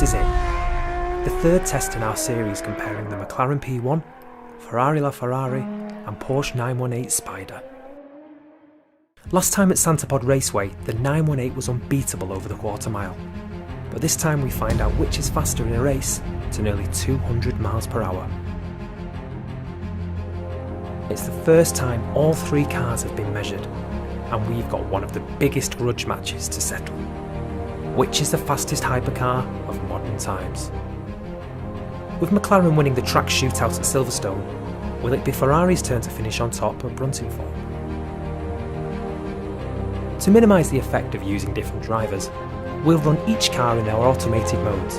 is it. The third test in our series comparing the McLaren P1, Ferrari LaFerrari and Porsche 918 Spyder. Last time at Santa Pod Raceway, the 918 was unbeatable over the quarter mile. But this time we find out which is faster in a race to nearly 200 miles per hour. It's the first time all three cars have been measured, and we've got one of the biggest grudge matches to settle. Which is the fastest hypercar of modern times? With McLaren winning the track shootout at Silverstone, will it be Ferrari's turn to finish on top at Bruntingthorpe? To minimise the effect of using different drivers, we'll run each car in their automated modes,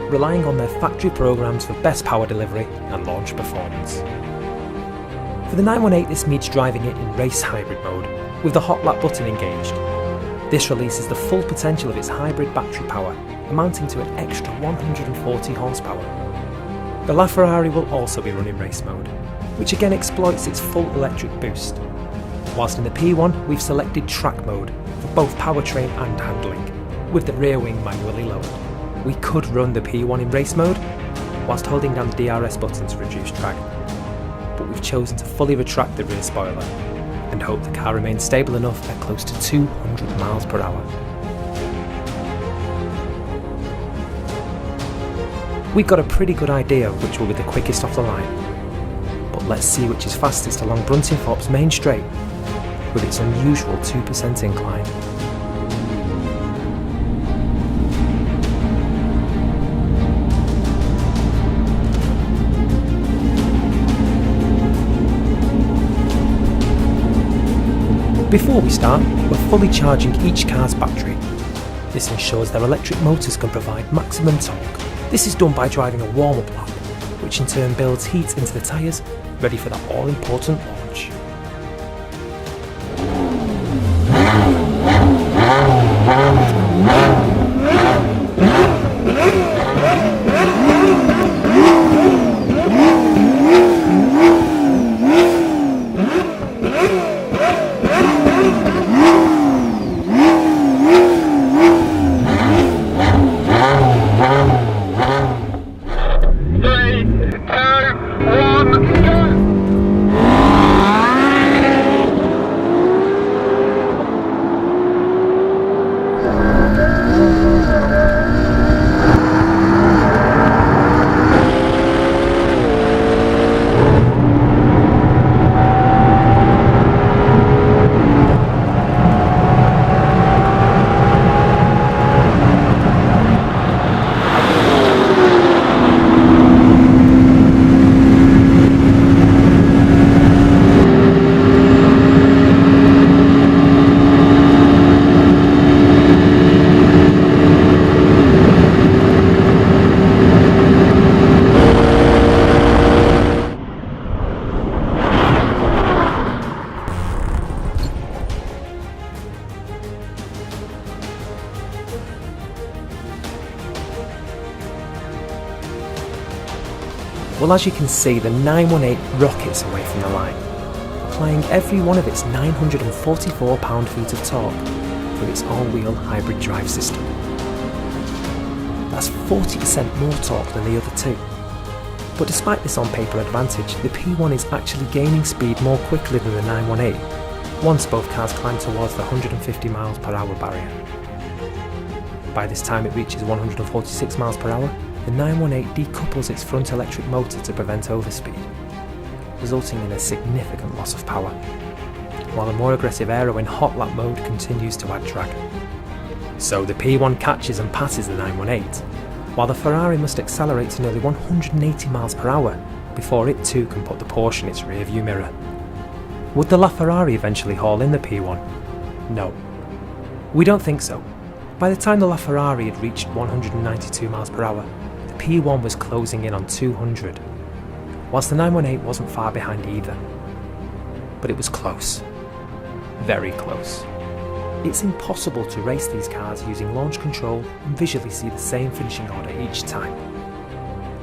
relying on their factory programs for best power delivery and launch performance. For the 918, this means driving it in race hybrid mode, with the hot lap button engaged. This releases the full potential of its hybrid battery power, amounting to an extra 140 horsepower. The LaFerrari will also be run in race mode, which again exploits its full electric boost. Whilst in the P1 we've selected track mode for both powertrain and handling, with the rear wing manually lowered. We could run the P1 in race mode, whilst holding down the DRS button to reduce drag, but we've chosen to fully retract the rear spoiler, and hope the car remains stable enough at close to 200 miles per hour. We've got a pretty good idea of which will be the quickest off the line, but let's see which is fastest along Bruntingthorpe's main straight, with its unusual 2% incline. Before we start, we're fully charging each car's battery. This ensures their electric motors can provide maximum torque. This is done by driving a warm-up lap, which in turn builds heat into the tyres, ready for that all-important launch. Well, as you can see, the 918 rockets away from the line, applying every one of its 944 pound-feet of torque through its all-wheel hybrid drive system. That's 40% more torque than the other two. But despite this on-paper advantage, the P1 is actually gaining speed more quickly than the 918, once both cars climb towards the 150 miles per hour barrier. By this time it reaches 146 miles per hour, the 918 decouples its front electric motor to prevent overspeed, resulting in a significant loss of power, while a more aggressive aero in hot lap mode continues to add drag. So the P1 catches and passes the 918, while the Ferrari must accelerate to nearly 180 miles per hour before it too can put the Porsche in its rear-view mirror. Would the LaFerrari eventually haul in the P1? No. We don't think so. By the time the LaFerrari had reached 192 miles per hour, the P1 was closing in on 200, whilst the 918 wasn't far behind either. But it was close. Very close. It's impossible to race these cars using launch control and visually see the same finishing order each time.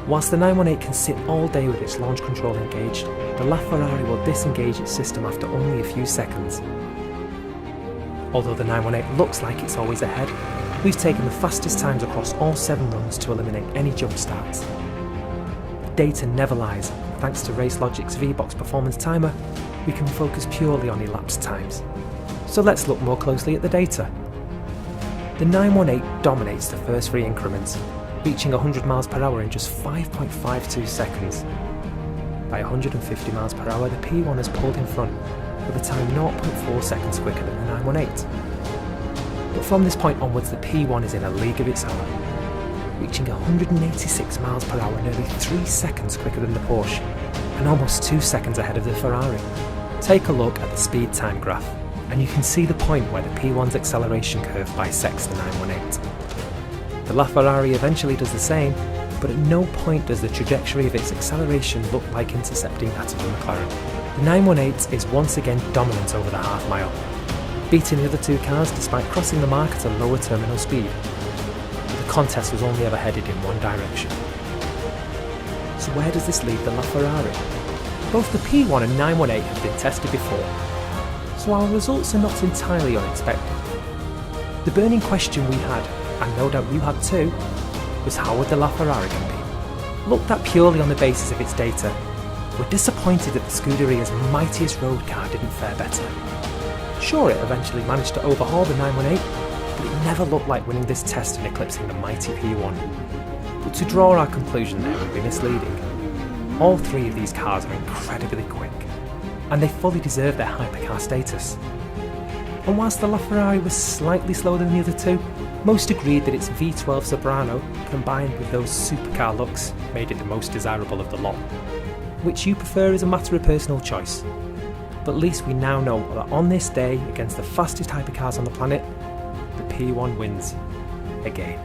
Whilst the 918 can sit all day with its launch control engaged, the LaFerrari will disengage its system after only a few seconds. Although the 918 looks like it's always ahead, We've taken the fastest times across all 7 runs to eliminate any jump starts. The data never lies. Thanks to RaceLogic's V-Box performance timer, we can focus purely on elapsed times. So let's look more closely at the data. The 918 dominates the first 3 increments, reaching 100 miles per hour in just 5.52 seconds. By 150 miles per hour, the P1 has pulled in front, with a time 0.4 seconds quicker than the 918. But from this point onwards, the P1 is in a league of its own, reaching 186 miles per hour, nearly 3 seconds quicker than the Porsche, and almost 2 seconds ahead of the Ferrari. Take a look at the speed time graph, and you can see the point where the P1's acceleration curve bisects the 918. The LaFerrari eventually does the same, but at no point does the trajectory of its acceleration look like intercepting that of the McLaren. The 918 is once again dominant over the half mile, beating the other 2 cars despite crossing the mark at a lower terminal speed. The contest was only ever headed in one direction. So where does this leave the LaFerrari? Both the P1 and 918 have been tested before, so our results are not entirely unexpected. The burning question we had, and no doubt you had too, was how would the LaFerrari compete? Looked at purely on the basis of its data, we're disappointed that the Scuderia's mightiest road car didn't fare better. Sure, it eventually managed to overhaul the 918, but it never looked like winning this test and eclipsing the mighty P1. But to draw our conclusion there would be misleading. All 3 of these cars are incredibly quick, and they fully deserve their hypercar status. And whilst the LaFerrari was slightly slower than the other 2, most agreed that its V12 Soprano, combined with those supercar looks, made it the most desirable of the lot. Which you prefer is a matter of personal choice. But at least we now know that on this day, against the fastest hypercars on the planet, the P1 wins again.